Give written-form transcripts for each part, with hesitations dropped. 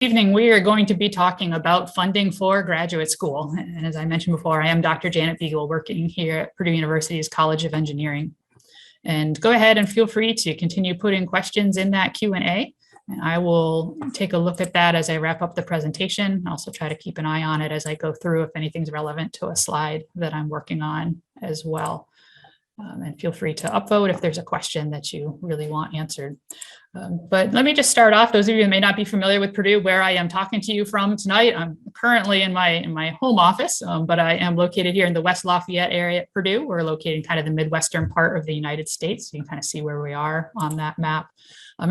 Evening, we are going to be talking about funding for graduate school. And as I mentioned before, I am Dr. Janet Beagle, working here at Purdue University's College of Engineering. And go ahead and feel free to continue putting questions in that Q&A. And I will take a look at that as I wrap up the presentation. I'll also try to keep an eye on it as I go through if anything's relevant to a slide that I'm working on as well. And feel free to upvote if there's a question that you really want answered. But let me just start off. Those of you who may not be familiar with Purdue, where I am talking to you from tonight, I'm currently in my home office, but I am located here in the West Lafayette area at Purdue. We're located in kind of the Midwestern part of the United States. You can kind of see where we are on that map.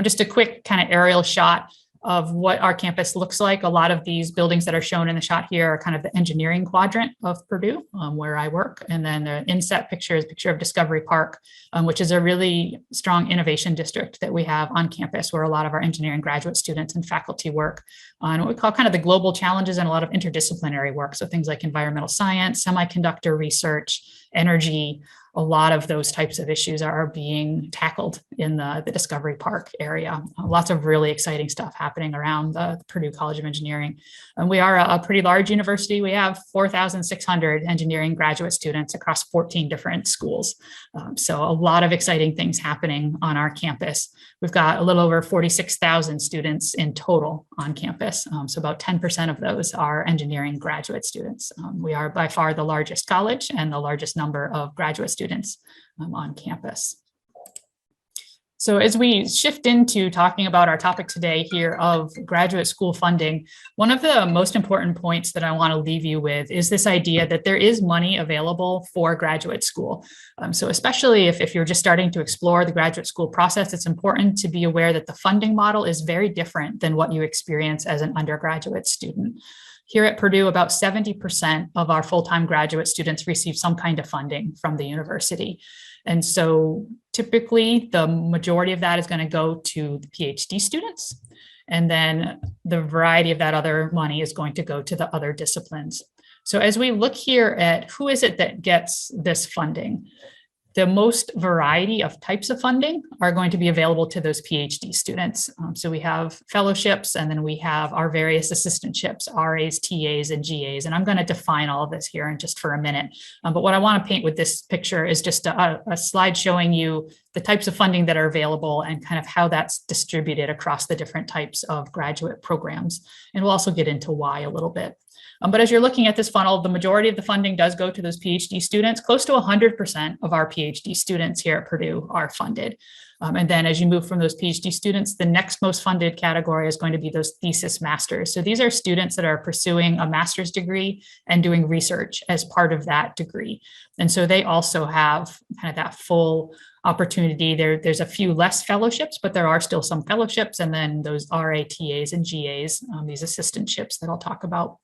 Just a quick kind of aerial shot of what our campus looks like. A lot of these buildings that are shown in the shot here are kind of the engineering quadrant of Purdue, where I work. And then the inset picture is a picture of Discovery Park, which is a really strong innovation district that we have on campus, where a lot of our engineering graduate students and faculty work on what we call kind of the global challenges and a lot of interdisciplinary work. So things like environmental science, semiconductor research, energy. A lot of those types of issues are being tackled in the Discovery Park area. Lots of really exciting stuff happening around the Purdue College of Engineering. And we are a pretty large university. We have 4,600 engineering graduate students across 14 different schools. So a lot of exciting things happening on our campus. We've got a little over 46,000 students in total on campus. So about 10% of those are engineering graduate students. We are by far the largest college and the largest number of graduate students on campus. So as we shift into talking about our topic today here of graduate school funding, one of the most important points that I want to leave you with is this idea that there is money available for graduate school. So especially if you're just starting to explore the graduate school process, it's important to be aware that the funding model is very different than what you experience as an undergraduate student. Here at Purdue, about 70% of our full-time graduate students receive some kind of funding from the university. And so typically the majority of that is going to go to the PhD students. And then the variety of that other money is going to go to the other disciplines. So as we look here at who is it that gets this funding, the most variety of types of funding are going to be available to those PhD students. So we have fellowships, and then we have our various assistantships, RAs, TAs, and GAs. And I'm going to define all of this here in just for a minute. But what I want to paint with this picture is just a slide showing you the types of funding that are available and kind of how that's distributed across the different types of graduate programs. And we'll also get into why a little bit. But as you're looking at this funnel, the majority of the funding does go to those PhD students. Close to 100% of our PhD students here at Purdue are funded. And then as you move from those PhD students, the next most funded category is going to be those thesis masters. So these are students that are pursuing a master's degree and doing research as part of that degree. And so they also have kind of that full opportunity. There's a few less fellowships, but there are still some fellowships. And then those RATAs and GAs, these assistantships that I'll talk about.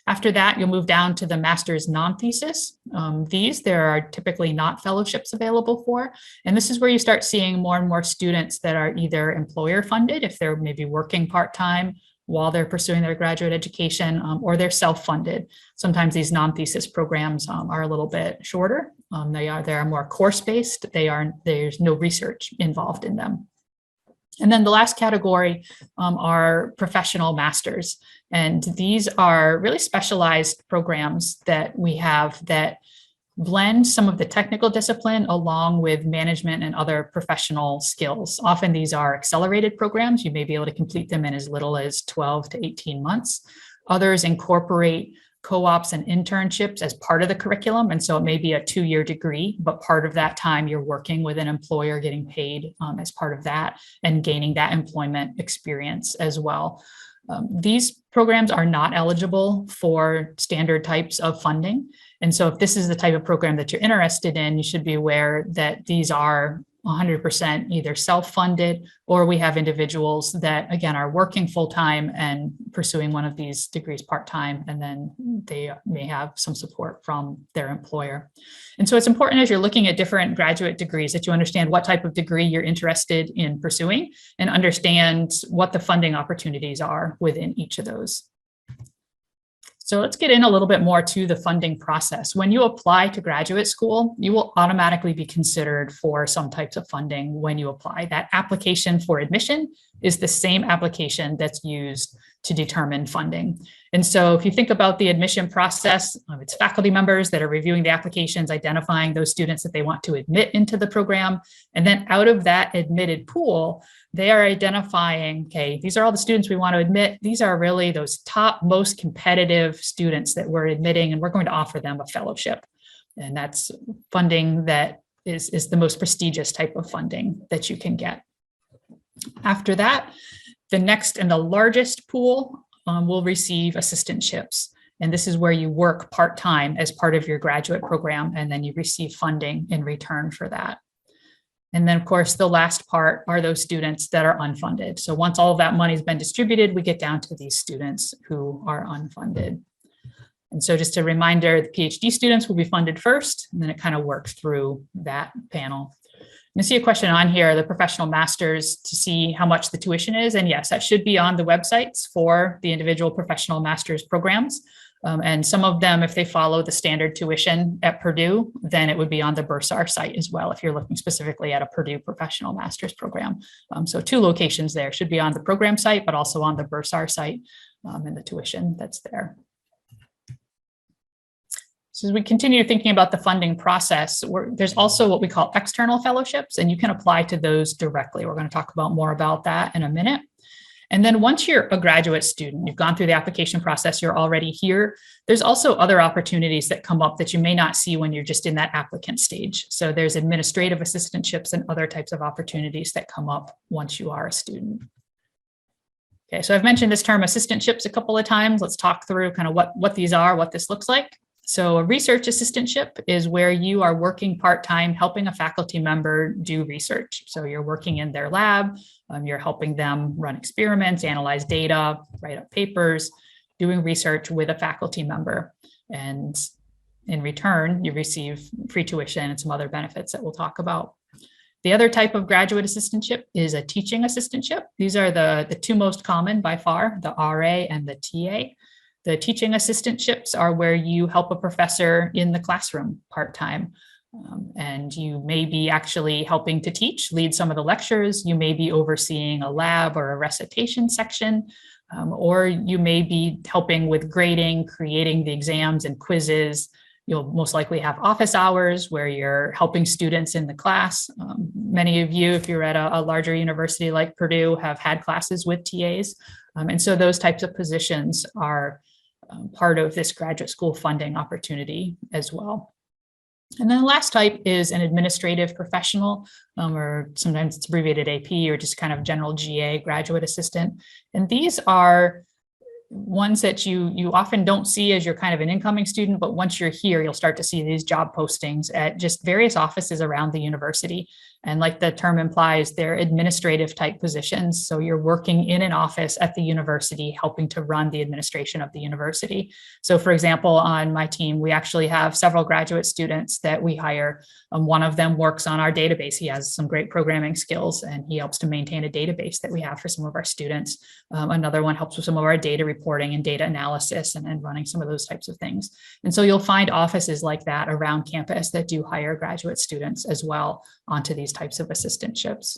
After that, you'll move down to the master's non-thesis. There are typically not fellowships available for. And this is where you start seeing more and more students that are either employer funded, if they're maybe working part-time while they're pursuing their graduate education, or they're self-funded. Sometimes these non-thesis programs are a little bit shorter. They are more course-based. There's no research involved in them. And then the last category are professional masters. And these are really specialized programs that we have that blend some of the technical discipline along with management and other professional skills. Often these are accelerated programs. You may be able to complete them in as little as 12 to 18 months. Others incorporate co-ops and internships as part of the curriculum. And so it may be a 2-year degree, but part of that time you're working with an employer, getting paid as part of that and gaining that employment experience as well. These programs are not eligible for standard types of funding. And so if this is the type of program that you're interested in, you should be aware that these are 100% either self-funded, or we have individuals that, again, are working full-time and pursuing one of these degrees part-time, and then they may have some support from their employer. And so it's important as you're looking at different graduate degrees that you understand what type of degree you're interested in pursuing and understand what the funding opportunities are within each of those. So let's get in a little bit more to the funding process. When you apply to graduate school, you will automatically be considered for some types of funding when you apply. That application for admission is the same application that's used to determine funding. And so if you think about the admission process, it's faculty members that are reviewing the applications, identifying those students that they want to admit into the program. And then out of that admitted pool, they are identifying, okay, these are all the students we want to admit. These are really those top, most competitive students that we're admitting, and we're going to offer them a fellowship. And that's funding that is the most prestigious type of funding that you can get. After that, the next and the largest pool will receive assistantships. And this is where you work part-time as part of your graduate program, and then you receive funding in return for that. And then, of course, the last part are those students that are unfunded. So once all of that money has been distributed, we get down to these students who are unfunded. And so just a reminder, the PhD students will be funded first, and then it kind of works through that panel. You see a question on here, the professional masters, to see how much the tuition is. And yes, that should be on the websites for the individual professional masters programs. And some of them, if they follow the standard tuition at Purdue, then it would be on the Bursar site as well, if you're looking specifically at a Purdue professional master's program. So 2 locations there, should be on the program site, but also on the Bursar site and the tuition that's there. So as we continue thinking about the funding process, there's also what we call external fellowships, and you can apply to those directly. We're going to talk about more about that in a minute. And then once you're a graduate student, you've gone through the application process, you're already here, there's also other opportunities that come up that you may not see when you're just in that applicant stage. So there's administrative assistantships and other types of opportunities that come up once you are a student. Okay, so I've mentioned this term assistantships a couple of times. Let's talk through kind of what these are, what this looks like. So a research assistantship is where you are working part-time, helping a faculty member do research. So you're working in their lab, you're helping them run experiments, analyze data, write up papers, doing research with a faculty member. And in return, you receive free tuition and some other benefits that we'll talk about. The other type of graduate assistantship is a teaching assistantship. These are the 2 most common by far, the RA and the TA. The teaching assistantships are where you help a professor in the classroom part-time. And you may be actually helping to teach, lead some of the lectures. You may be overseeing a lab or a recitation section, or you may be helping with grading, creating the exams and quizzes. You'll most likely have office hours where you're helping students in the class. Many of you, if you're at a larger university like Purdue, have had classes with TAs. And so those types of positions are part of this graduate school funding opportunity as well. And then the last type is an administrative professional, or sometimes it's abbreviated AP, or just kind of general GA, graduate assistant. And these are ones that you often don't see as you're kind of an incoming student, but once you're here, you'll start to see these job postings at just various offices around the university. And like the term implies, they're administrative type positions. So you're working in an office at the university, helping to run the administration of the university. So for example, on my team, we actually have several graduate students that we hire. One of them works on our database. He has some great programming skills, and he helps to maintain a database that we have for some of our students. Another one helps with some of our data reporting and data analysis and running some of those types of things. And so you'll find offices like that around campus that do hire graduate students as well onto these types of assistantships.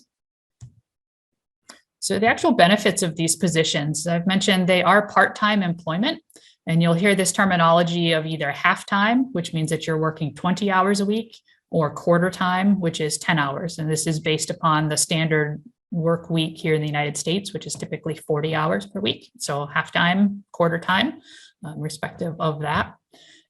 So the actual benefits of these positions, I've mentioned they are part-time employment, and you'll hear this terminology of either half-time, which means that you're working 20 hours a week, or quarter time, which is 10 hours. And this is based upon the standard work week here in the United States, which is typically 40 hours per week. So half-time, quarter time, respective of that.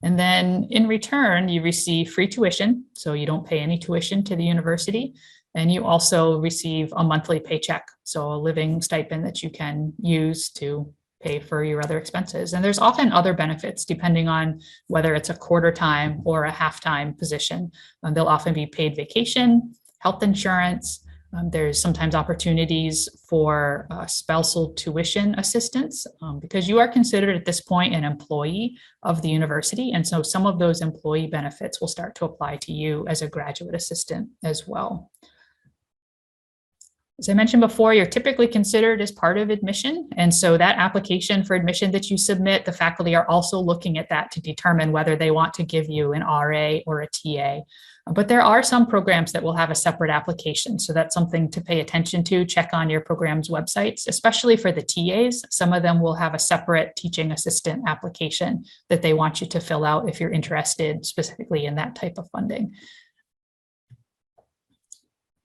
And then in return, you receive free tuition. So you don't pay any tuition to the university. And you also receive a monthly paycheck. So a living stipend that you can use to pay for your other expenses. And there's often other benefits depending on whether it's a quarter time or a half-time position. There'll often be paid vacation, health insurance. There's sometimes opportunities for spousal tuition assistance because you are considered at this point an employee of the university. And so some of those employee benefits will start to apply to you as a graduate assistant as well. As I mentioned before, you're typically considered as part of admission. And so that application for admission that you submit, the faculty are also looking at that to determine whether they want to give you an RA or a TA. But there are some programs that will have a separate application. So that's something to pay attention to. Check on your program's websites, especially for the TAs. Some of them will have a separate teaching assistant application that they want you to fill out if you're interested specifically in that type of funding.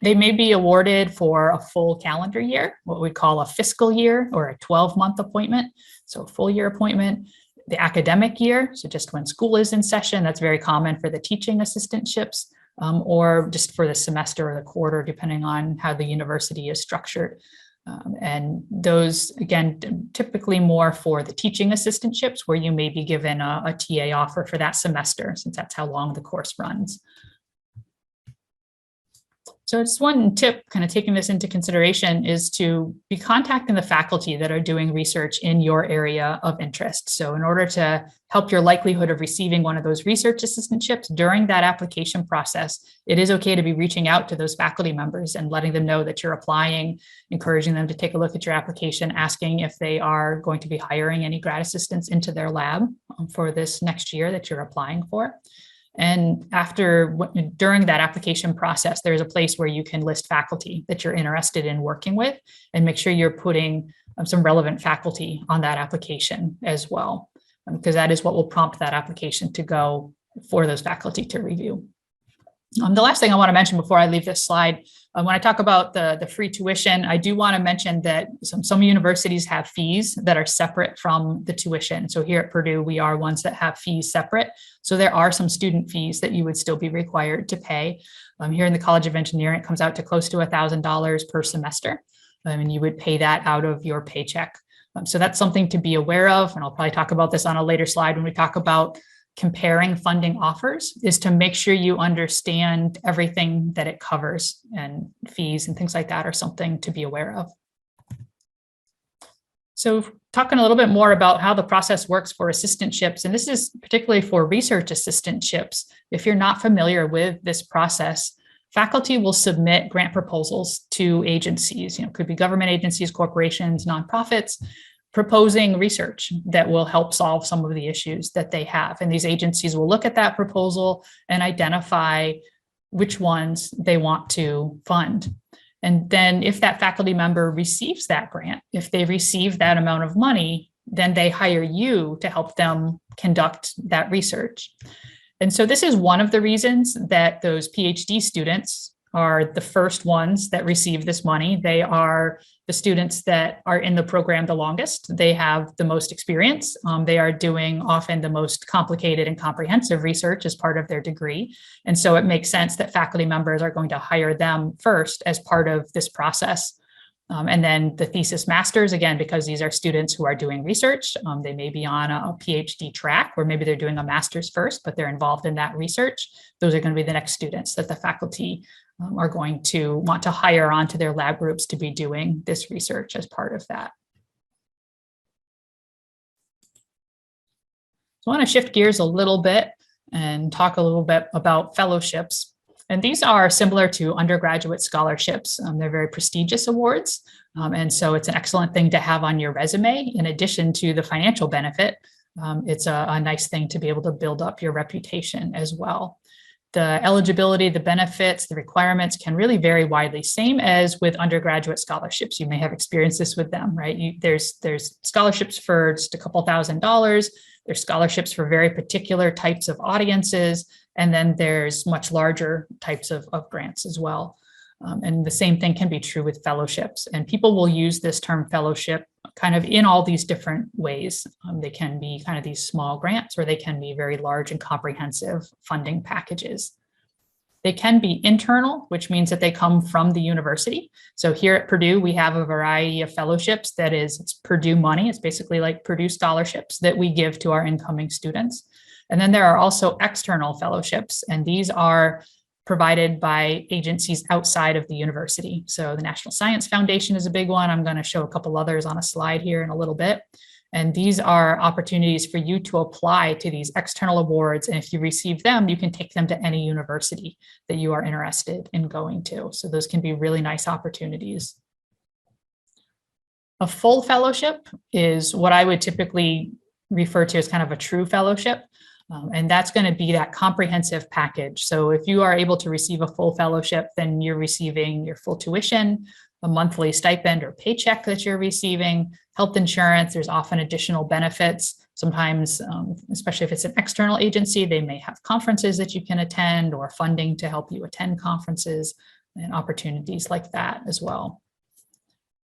They may be awarded for a full calendar year, what we call a fiscal year or a 12-month appointment. So a full year appointment. The academic year, so just when school is in session, that's very common for the teaching assistantships, or just for the semester or the quarter, depending on how the university is structured. And those, again, typically more for the teaching assistantships, where you may be given a TA offer for that semester, since that's how long the course runs. So just one tip, kind of taking this into consideration, is to be contacting the faculty that are doing research in your area of interest. So in order to help your likelihood of receiving one of those research assistantships during that application process, it is okay to be reaching out to those faculty members and letting them know that you're applying, encouraging them to take a look at your application, asking if they are going to be hiring any grad assistants into their lab for this next year that you're applying for. And during that application process, there's a place where you can list faculty that you're interested in working with, and make sure you're putting some relevant faculty on that application as well, because that is what will prompt that application to go for those faculty to review. The last thing I want to mention before I leave this slide, when I talk about the free tuition, I do want to mention that some universities have fees that are separate from the tuition. So here at Purdue, we are ones that have fees separate. So there are some student fees that you would still be required to pay. Here in the College of Engineering, it comes out to close to $1,000 per semester, and you would pay that out of your paycheck. So that's something to be aware of, and I'll probably talk about this on a later slide when we talk about comparing funding offers, is to make sure you understand everything that it covers, and fees and things like that are something to be aware of. So talking a little bit more about how the process works for assistantships, and this is particularly for research assistantships. If you're not familiar with this process, faculty will submit grant proposals to agencies, could be government agencies, corporations, nonprofits, proposing research that will help solve some of the issues that they have. And these agencies will look at that proposal and identify which ones they want to fund. And then if that faculty member receives that grant, if they receive that amount of money, then they hire you to help them conduct that research. And so this is one of the reasons that those PhD students are the first ones that receive this money. They are the students that are in the program the longest. They have the most experience. They are doing often the most complicated and comprehensive research as part of their degree. And so it makes sense that faculty members are going to hire them first as part of this process. And then the thesis masters, again, because these are students who are doing research, they may be on a PhD track, or maybe they're doing a master's first, but they're involved in that research. Those are going to be the next students that the faculty are going to want to hire onto their lab groups to be doing this research as part of that. So I want to shift gears a little bit and talk a little bit about fellowships. And these are similar to undergraduate scholarships. They're very prestigious awards. And so it's an excellent thing to have on your resume. In addition to the financial benefit, it's a nice thing to be able to build up your reputation as well. The eligibility, the benefits, the requirements can really vary widely, same as with undergraduate scholarships. You may have experienced this with them, right? There's scholarships for just a couple $1,000s. There's scholarships for very particular types of audiences. And then there's much larger types of grants as well. And the same thing can be true with fellowships. And people will use this term fellowship kind of in all these different ways. They can be kind of these small grants, or they can be very large and comprehensive funding packages. They can be internal, which means that they come from the university. So here at Purdue, we have a variety of fellowships it's Purdue money. It's basically like Purdue scholarships that we give to our incoming students. And then there are also external fellowships, and these are provided by agencies outside of the university. So the National Science Foundation is a big one. I'm going to show a couple others on a slide here in a little bit. And these are opportunities for you to apply to these external awards. And if you receive them, you can take them to any university that you are interested in going to. So those can be really nice opportunities A full fellowship is what I would typically refer to as kind of a true fellowship. And that's going to be that comprehensive package. So if you are able to receive a full fellowship, then you're receiving your full tuition, a monthly stipend or paycheck that you're receiving, health insurance. There's often additional benefits. Sometimes, especially if it's an external agency, they may have conferences that you can attend or funding to help you attend conferences and opportunities like that as well.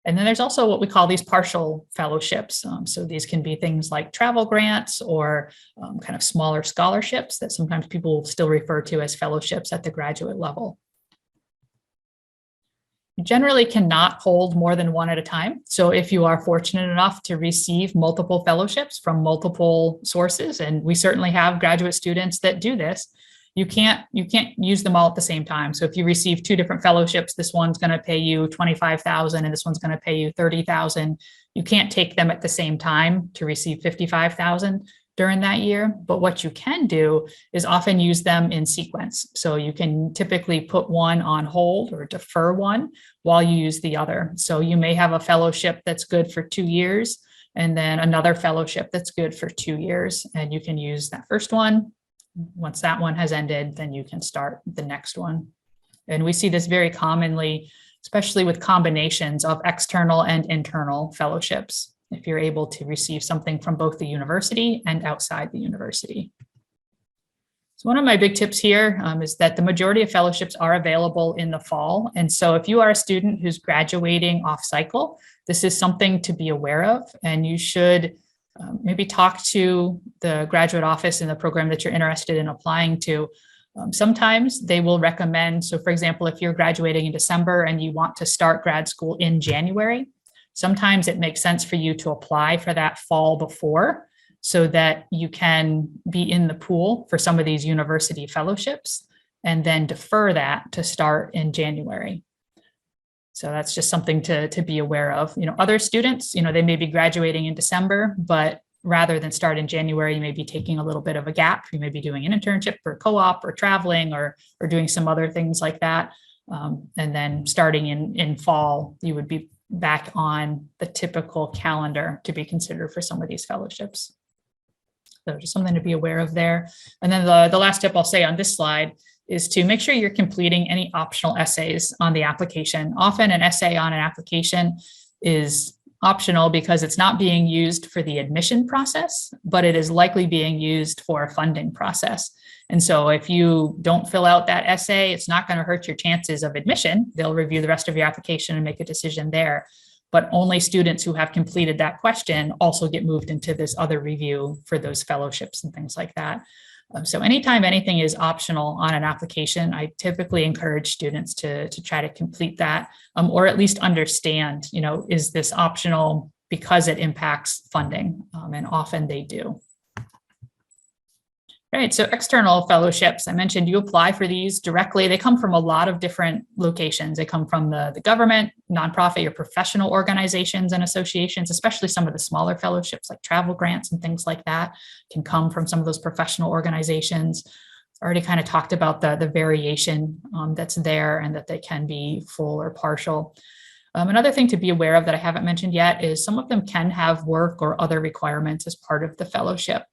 And then there's also what we call these partial fellowships. So these can be things like travel grants or kind of smaller scholarships that sometimes people still refer to as fellowships at the graduate level. You generally cannot hold more than one at a time. So if you are fortunate enough to receive multiple fellowships from multiple sources, and we certainly have graduate students that do this, you can't use them all at the same time. So if you receive two different fellowships, this one's going to pay you $25,000 and this one's going to pay you $30,000. You can't take them at the same time to receive $55,000 during that year. But what you can do is often use them in sequence. So you can typically put one on hold or defer one while you use the other. So you may have a fellowship that's good for 2 years and then another fellowship that's good for 2 years. And you can use that first one. Once that one has ended, then you can start the next one. And we see this very commonly, especially with combinations of external and internal fellowships, if you're able to receive something from both the university and outside the university. So one of my big tips here is that the majority of fellowships are available in the fall. And so if you are a student who's graduating off cycle, this is something to be aware of, and you should maybe talk to the graduate office in the program that you're interested in applying to. Sometimes they will recommend, so for example, if you're graduating in December and you want to start grad school in January, sometimes it makes sense for you to apply for that fall before so that you can be in the pool for some of these university fellowships and then defer that to start in January. So that's just something to be aware of. Other students, they may be graduating in December, but rather than start in January, you may be taking a little bit of a gap. You may be doing an internship or co-op or traveling or doing some other things like that. And then starting in fall, you would be back on the typical calendar to be considered for some of these fellowships. So just something to be aware of there. And then the last tip I'll say on this slide is to make sure you're completing any optional essays on the application. Often an essay on an application is optional because it's not being used for the admission process, but it is likely being used for a funding process. And so if you don't fill out that essay, it's not going to hurt your chances of admission. They'll review the rest of your application and make a decision there. But only students who have completed that question also get moved into this other review for those fellowships and things like that. So anytime anything is optional on an application, I typically encourage students to try to complete that, or at least understand, is this optional because it impacts funding? And often they do. Right, so external fellowships, I mentioned you apply for these directly. They come from a lot of different locations. They come from the government, nonprofit, or professional organizations and associations, especially some of the smaller fellowships like travel grants and things like that can come from some of those professional organizations. Already kind of talked about the variation that's there and that they can be full or partial. Another thing to be aware of that I haven't mentioned yet is some of them can have work or other requirements as part of the fellowship.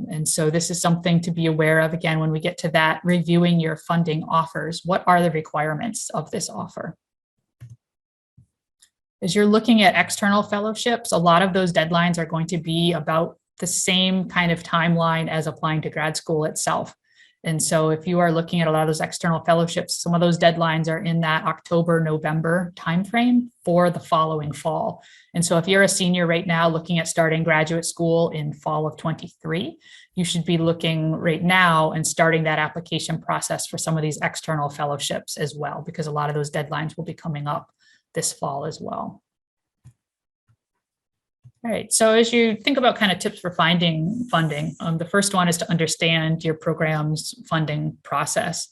And so this is something to be aware of, again, when we get to that, reviewing your funding offers. What are the requirements of this offer? As you're looking at external fellowships, a lot of those deadlines are going to be about the same kind of timeline as applying to grad school itself. And so if you are looking at a lot of those external fellowships, some of those deadlines are in that October, November timeframe for the following fall. And so if you're a senior right now looking at starting graduate school in fall of 23, you should be looking right now and starting that application process for some of these external fellowships as well, because a lot of those deadlines will be coming up this fall as well. All right, so as you think about kind of tips for finding funding, the first one is to understand your program's funding process.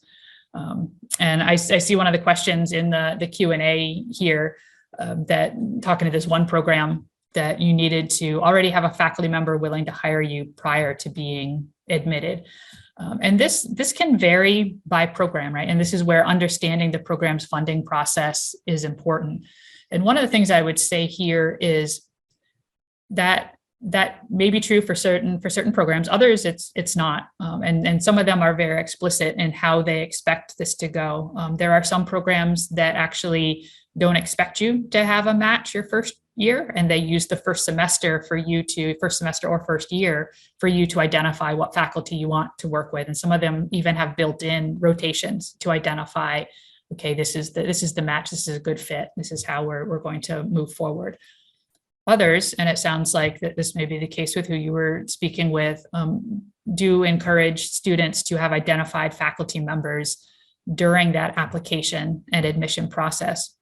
And I see one of the questions in the Q&A here that talking to this one program that you needed to already have a faculty member willing to hire you prior to being admitted. And this can vary by program, right? And this is where understanding the program's funding process is important. And one of the things I would say here is that may be true for certain programs. Others, it's not. And some of them are very explicit in how they expect this to go. There are some programs that actually don't expect you to have a match your first year, and they use the first semester or first year for you to identify what faculty you want to work with. And some of them even have built-in rotations to identify, okay, this is the match, this is a good fit, this is how we're going to move forward. Others, and it sounds like that this may be the case with who you were speaking with, do encourage students to have identified faculty members during that application and admission process.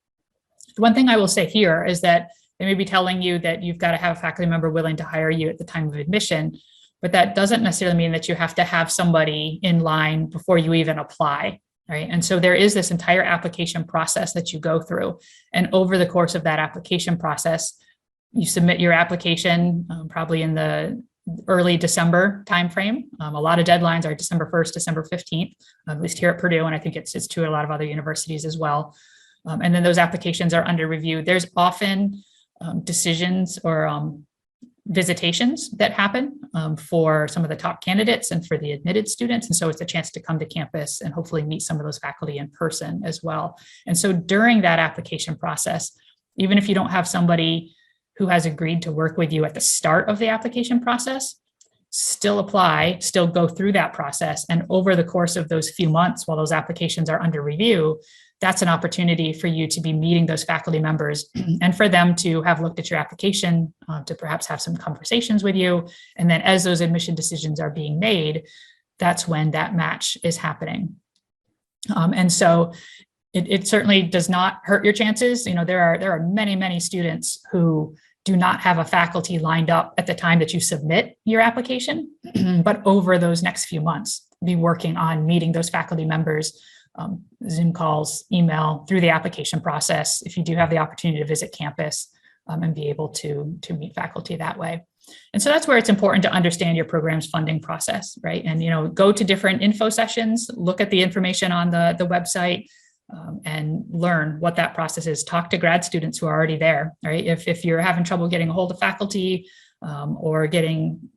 The one thing I will say here is that they may be telling you that you've got to have a faculty member willing to hire you at the time of admission, but that doesn't necessarily mean that you have to have somebody in line before you even apply, right? And so there is this entire application process that you go through. And over the course of that application process, you submit your application probably in the early December timeframe. A lot of deadlines are December 1st, December 15th, at least here at Purdue, and I think it's true at a lot of other universities as well. And then those applications are under review. There's often decisions or visitations that happen for some of the top candidates and for the admitted students. And so it's a chance to come to campus and hopefully meet some of those faculty in person as well. And so during that application process, even if you don't have somebody who has agreed to work with you at the start of the application process, still apply, still go through that process. And over the course of those few months while those applications are under review, that's an opportunity for you to be meeting those faculty members and for them to have looked at your application, to perhaps have some conversations with you. And then as those admission decisions are being made, that's when that match is happening. And so it certainly does not hurt your chances. You know, there are many students who do not have a faculty lined up at the time that you submit your application, but over those next few months, be working on meeting those faculty members, Zoom calls, email, through the application process, if you do have the opportunity to visit campus and be able to meet faculty that way. And so that's where it's important to understand your program's funding process, right? And, you know, go to different info sessions, look at the information on the website, and learn what that process is. Talk to grad students who are already there, right? If you're having trouble getting a hold of faculty or getting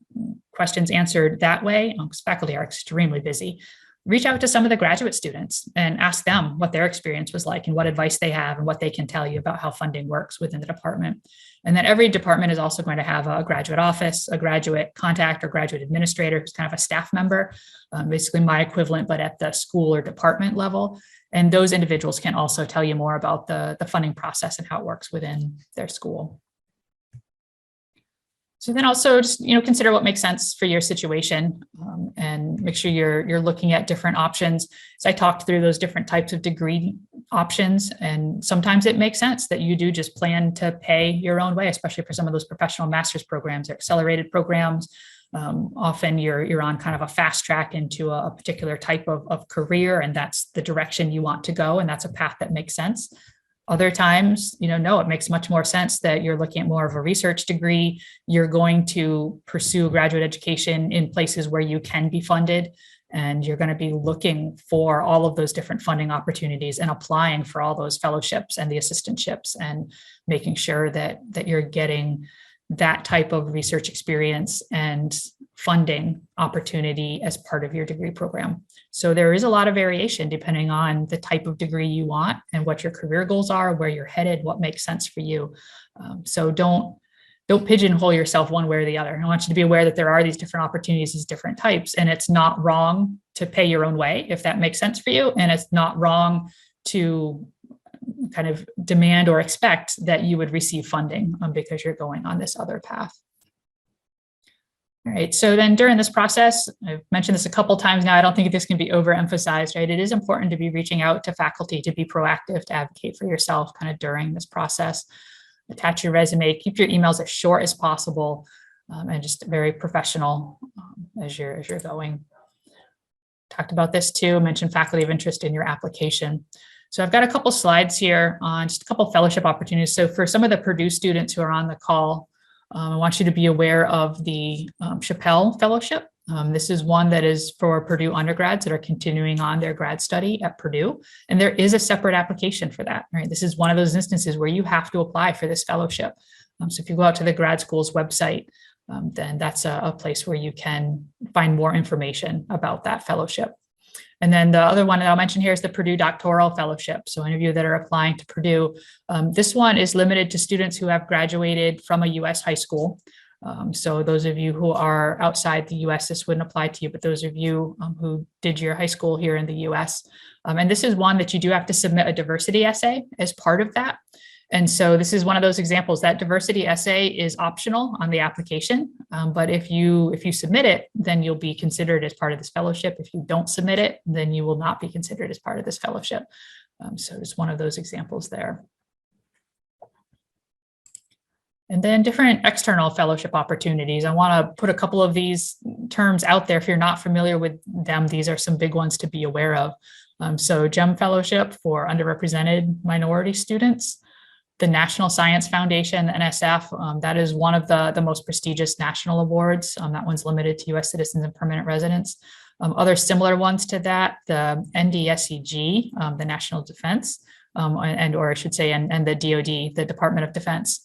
questions answered that way, because faculty are extremely busy, reach out to some of the graduate students and ask them what their experience was like and what advice they have and what they can tell you about how funding works within the department. And then every department is also going to have a graduate office, a graduate contact or graduate administrator who's kind of a staff member, basically my equivalent, but at the school or department level. And those individuals can also tell you more about the funding process and how it works within their school. So then also just, you know, consider what makes sense for your situation and make sure you're looking at different options. So I talked through those different types of degree options, and sometimes it makes sense that you do just plan to pay your own way, especially for some of those professional master's programs or accelerated programs. Often you're on kind of a fast track into a particular type of career, and that's the direction you want to go, and that's a path that makes sense. Other times, you know, no, it makes much more sense that you're looking at more of a research degree. You're going to pursue graduate education in places where you can be funded, and you're going to be looking for all of those different funding opportunities and applying for all those fellowships and the assistantships and making sure that you're getting that type of research experience and funding opportunity as part of your degree program. So there is a lot of variation depending on the type of degree you want and what your career goals are, where you're headed, what makes sense for you. So don't pigeonhole yourself one way or the other. I want you to be aware that there are these different opportunities, these different types, and it's not wrong to pay your own way if that makes sense for you. And it's not wrong to kind of demand or expect that you would receive funding because you're going on this other path. All right, so then during this process, I've mentioned this a couple times now, I don't think this can be overemphasized, right? It is important to be reaching out to faculty, to be proactive, to advocate for yourself kind of during this process. Attach your resume, keep your emails as short as possible, and just very professional as you're going. Talked about this too, mentioned faculty of interest in your application. So I've got a couple slides here on just a couple fellowship opportunities. So for some of the Purdue students who are on the call, I want you to be aware of the Chappell Fellowship. This is one that is for Purdue undergrads that are continuing on their grad study at Purdue. And there is a separate application for that, right? This is one of those instances where you have to apply for this fellowship. So if you go out to the grad school's website, then that's a place where you can find more information about that fellowship. And then the other one that I'll mention here is the Purdue Doctoral Fellowship. So any of you that are applying to Purdue, this one is limited to students who have graduated from a US high school. So those of you who are outside the US, this wouldn't apply to you, but those of you who did your high school here in the US. And this is one that you do have to submit a diversity essay as part of that. And so this is one of those examples that diversity essay is optional on the application. But if you submit it, then you'll be considered as part of this fellowship. If you don't submit it, then you will not be considered as part of this fellowship. So it's one of those examples there. And then different external fellowship opportunities. I want to put a couple of these terms out there. If you're not familiar with them, these are some big ones to be aware of. So GEM Fellowship for underrepresented minority students, the National Science Foundation, the NSF, that is one of the most prestigious national awards. That one's limited to US citizens and permanent residents. Other similar ones to that, the NDSEG, the National Defense, or I should say, and the DoD, the Department of Defense.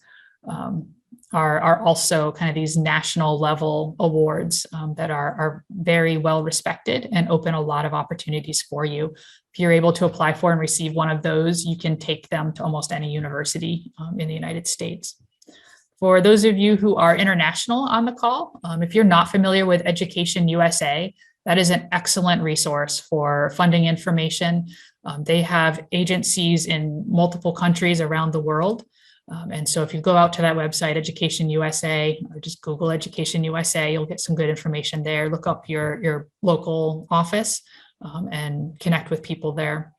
Are also kind of these national level awards that are very well respected and open a lot of opportunities for you. If you're able to apply for and receive one of those, you can take them to almost any university in the United States. For those of you who are international on the call, if you're not familiar with Education USA, that is an excellent resource for funding information. They have agencies in multiple countries around the world. And so if you go out to that website, Education USA, or just Google Education USA, you'll get some good information there. Look up your local office and connect with people there.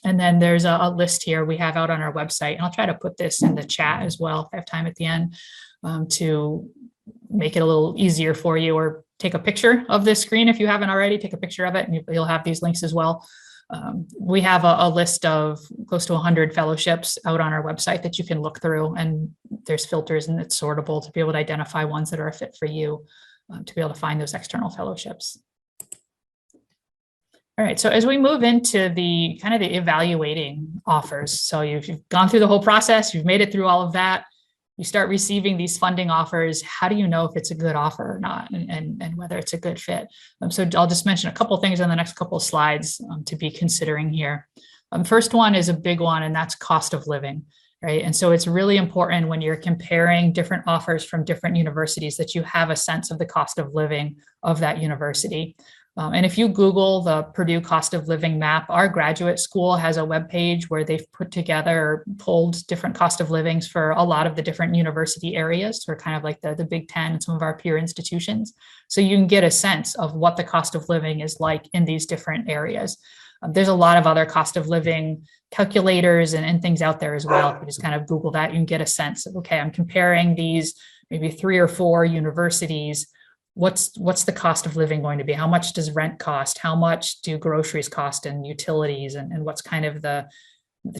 And then there's a list here we have out on our website. And I'll try to put this in the chat as well if I have time at the end to make it a little easier for you, or take a picture of this screen if you haven't already. Take a picture of it and you'll have these links as well. We have a list of close to 100 fellowships out on our website that you can look through, and there's filters and it's sortable to be able to identify ones that are a fit for you to be able to find those external fellowships. All right, so as we move into the kind of the evaluating offers, so you've gone through the whole process, you've made it through all of that, you start receiving these funding offers. How do you know if it's a good offer or not, and whether it's a good fit? So I'll just mention a couple of things on the next couple of slides to be considering here. First one is a big one, and that's cost of living, right? And so it's really important when you're comparing different offers from different universities that you have a sense of the cost of living of that university. And if you Google the Purdue cost of living map, our graduate school has a webpage where they've put together, pulled different cost of livings for a lot of the different university areas, or kind of like the Big Ten and some of our peer institutions. So you can get a sense of what the cost of living is like in these different areas. There's a lot of other cost of living calculators and things out there as well. If you just kind of Google that, you can get a sense of, okay, I'm comparing these maybe 3 or 4 universities. What's the cost of living going to be? How much does rent cost? How much do groceries cost and utilities? And what's kind of the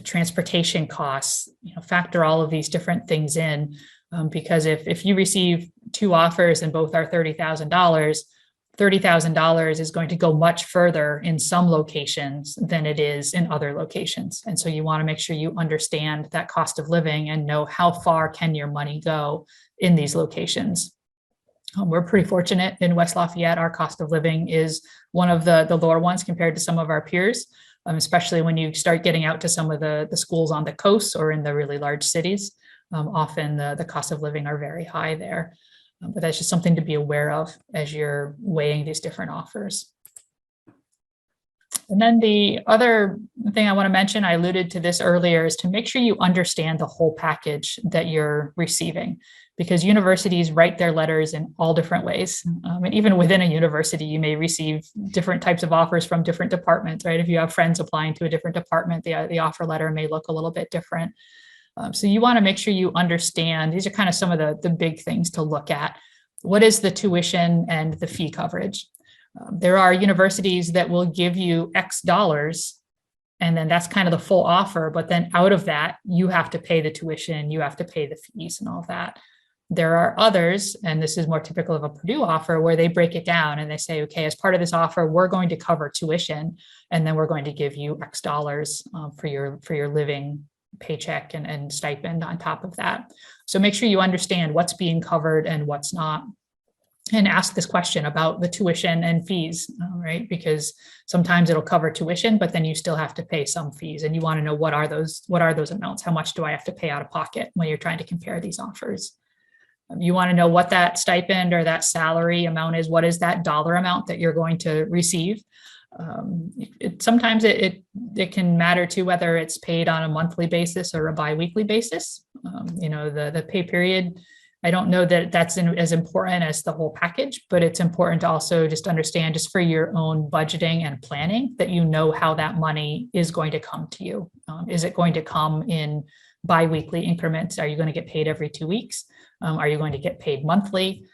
transportation costs? Factor all of these different things in, because if you receive 2 offers and both are $30,000, $30,000 is going to go much further in some locations than it is in other locations. And so you want to make sure you understand that cost of living and know how far can your money go in these locations. We're pretty fortunate in West Lafayette. Our cost of living is one of the lower ones compared to some of our peers, especially when you start getting out to some of the schools on the coast or in the really large cities. Often the cost of living are very high there. But that's just something to be aware of as you're weighing these different offers. And then the other thing I want to mention, I alluded to this earlier, is to make sure you understand the whole package that you're receiving, because universities write their letters in all different ways. And even within a university, you may receive different types of offers from different departments, right? If you have friends applying to a different department, the offer letter may look a little bit different. So you want to make sure you understand, these are kind of some of the big things to look at. What is the tuition and the fee coverage? There are universities that will give you X dollars, and then that's kind of the full offer. But then out of that, you have to pay the tuition, you have to pay the fees and all that. There are others, and this is more typical of a Purdue offer, where they break it down and they say, okay, as part of this offer, we're going to cover tuition, and then we're going to give you X dollars for your living paycheck and stipend on top of that. So make sure you understand what's being covered and what's not. And ask this question about the tuition and fees, right? Because sometimes it'll cover tuition, but then you still have to pay some fees, and you want to know what are those amounts? How much do I have to pay out of pocket when you're trying to compare these offers? You want to know what that stipend or that salary amount is. What is that dollar amount that you're going to receive? Sometimes it can matter too, whether it's paid on a monthly basis or a biweekly basis. The pay period, I don't know that that's as important as the whole package, but it's important to also just understand, just for your own budgeting and planning, that you know how that money is going to come to you. Is it going to come in biweekly increments? Are you going to get paid every 2 weeks? Are you going to get paid monthly?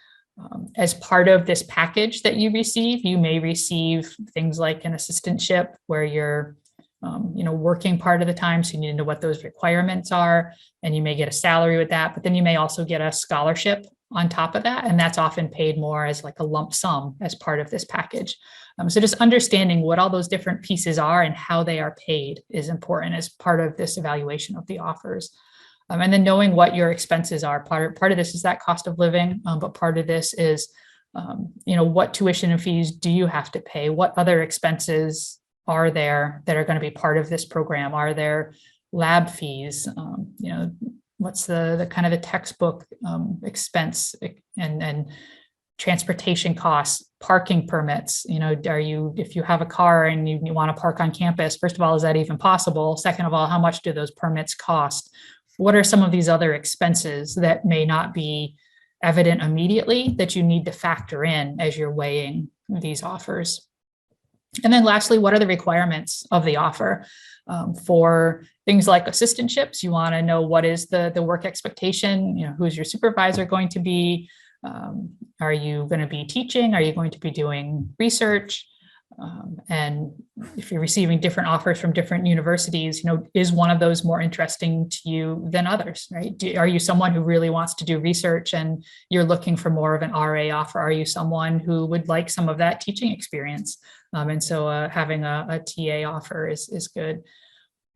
As part of this package that you receive, you may receive things like an assistantship, where you're working part of the time, so you need to know what those requirements are, and you may get a salary with that, but then you may also get a scholarship on top of that, and that's often paid more as like a lump sum as part of this package. So just understanding what all those different pieces are and how they are paid is important as part of this evaluation of the offers. And then knowing what your expenses are. Part of this is that cost of living, but part of this is, what tuition and fees do you have to pay? What other expenses are there that are going to be part of this program? Are there lab fees? What's the kind of the textbook expense and transportation costs, parking permits? If you have a car and you want to park on campus, first of all, is that even possible? Second of all, how much do those permits cost? What are some of these other expenses that may not be evident immediately that you need to factor in as you're weighing these offers? And then lastly, what are the requirements of the offer? For things like assistantships, you want to know what is the work expectation, who's your supervisor going to be? Are you going to be teaching? Are you going to be doing research? And if you're receiving different offers from different universities, is one of those more interesting to you than others, right? Are you someone who really wants to do research and you're looking for more of an RA offer? Are you someone who would like some of that teaching experience? And so having a TA offer is good.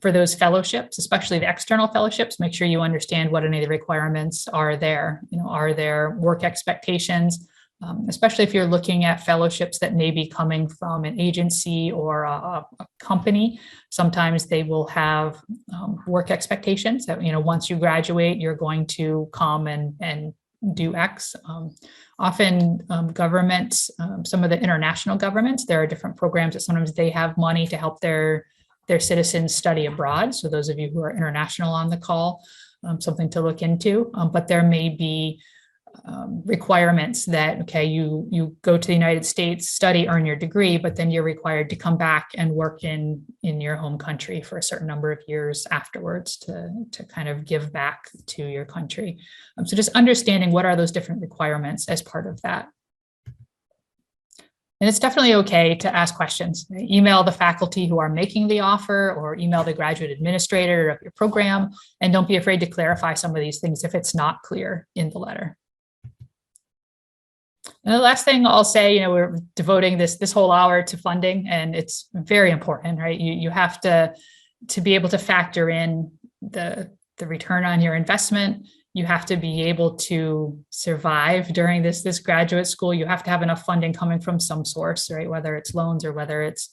For those fellowships, especially the external fellowships, make sure you understand what any of the requirements are there. Are there work expectations? Especially if you're looking at fellowships that may be coming from an agency or a company. Sometimes they will have work expectations that, once you graduate, you're going to come and do X. Often governments, some of the international governments, there are different programs that sometimes they have money to help their citizens study abroad. So those of you who are international on the call, something to look into, but there may be requirements that, okay, you go to the United States, study, earn your degree, but then you're required to come back and work in your home country for a certain number of years afterwards to kind of give back to your country. So just understanding what are those different requirements as part of that. And it's definitely okay to ask questions. Email the faculty who are making the offer, or email the graduate administrator of your program, and don't be afraid to clarify some of these things if it's not clear in the letter. And the last thing I'll say, we're devoting this whole hour to funding, and it's very important, right? You have to be able to factor in the return on your investment. You have to be able to survive during this graduate school. You have to have enough funding coming from some source, right? Whether it's loans or whether it's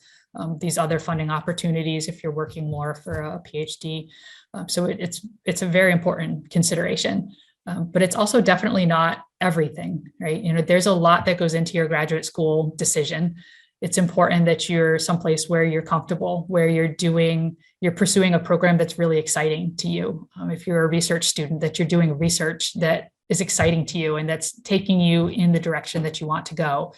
these other funding opportunities if you're working more for a PhD. So it's a very important consideration. But it's also definitely not everything, right? There's a lot that goes into your graduate school decision. It's important that you're someplace where you're comfortable, where you're pursuing a program that's really exciting to you. If you're a research student, that you're doing research that is exciting to you and that's taking you in the direction that you want to go.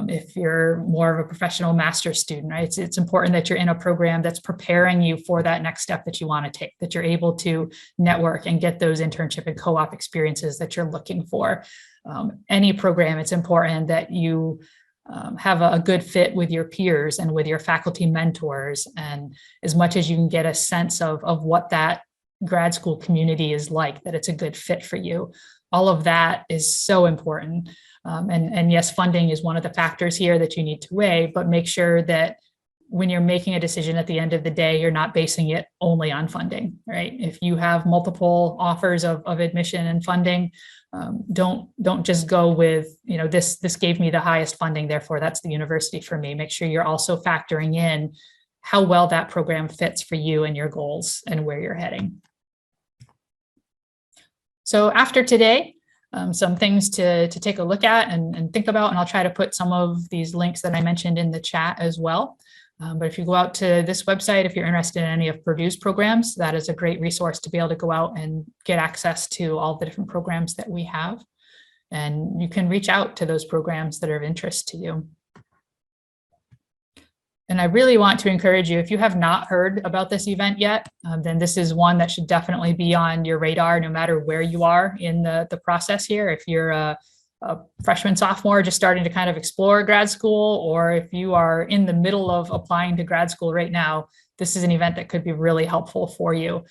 If you're more of a professional master's student, right? It's important that you're in a program that's preparing you for that next step that you want to take, that you're able to network and get those internship and co-op experiences that you're looking for. Any program, it's important that you have a good fit with your peers and with your faculty mentors. And as much as you can get a sense of what that grad school community is like, that it's a good fit for you. All of that is so important. And yes, funding is one of the factors here that you need to weigh, but make sure that when you're making a decision at the end of the day, you're not basing it only on funding, right? If you have multiple offers of admission and funding, don't just go with, this gave me the highest funding, therefore that's the university for me. Make sure you're also factoring in how well that program fits for you and your goals and where you're heading. So after today, some things to take a look at and think about, and I'll try to put some of these links that I mentioned in the chat as well. But if you go out to this website, if you're interested in any of Purdue's programs, that is a great resource to be able to go out and get access to all the different programs that we have. And you can reach out to those programs that are of interest to you. And I really want to encourage you, if you have not heard about this event yet, then this is one that should definitely be on your radar, no matter where you are in the process here. If you're a freshman, sophomore, just starting to kind of explore grad school, or if you are in the middle of applying to grad school right now, this is an event that could be really helpful for you.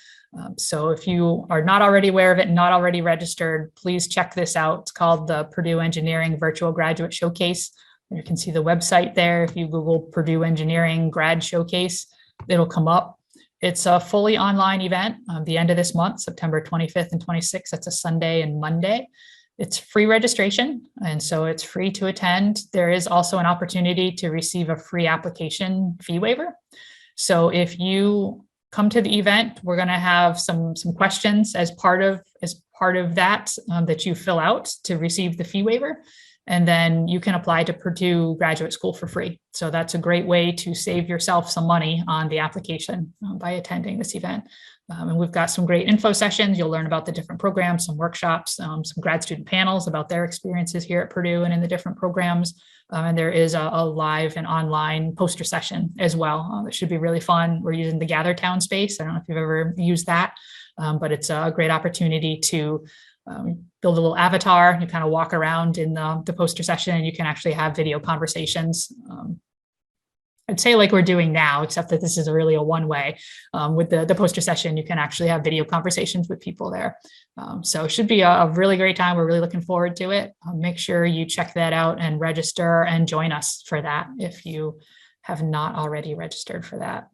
So if you are not already aware of it, not already registered, please check this out. It's called the Purdue Engineering Virtual Graduate Showcase. You can see the website there. If you Google Purdue Engineering Grad Showcase, it'll come up. It's a fully online event the end of this month, September 25th and 26th. That's a Sunday and Monday. It's free registration, and so it's free to attend. There is also an opportunity to receive a free application fee waiver. So if you come to the event, we're going to have some questions as part of that that you fill out to receive the fee waiver. And then you can apply to Purdue Graduate School for free. So that's a great way to save yourself some money on the application by attending this event. And we've got some great info sessions. You'll learn about the different programs, some workshops, some grad student panels about their experiences here at Purdue and in the different programs. And there is a live and online poster session as well. It should be really fun. We're using the GatherTown space. I don't know if you've ever used that, but it's a great opportunity to build a little avatar. You kind of walk around in the poster session, and you can actually have video conversations. I'd say like we're doing now, except that this is really a one-way. With the poster session, you can actually have video conversations with people there. So it should be a really great time. We're really looking forward to it. Make sure you check that out and register and join us for that if you have not already registered for that.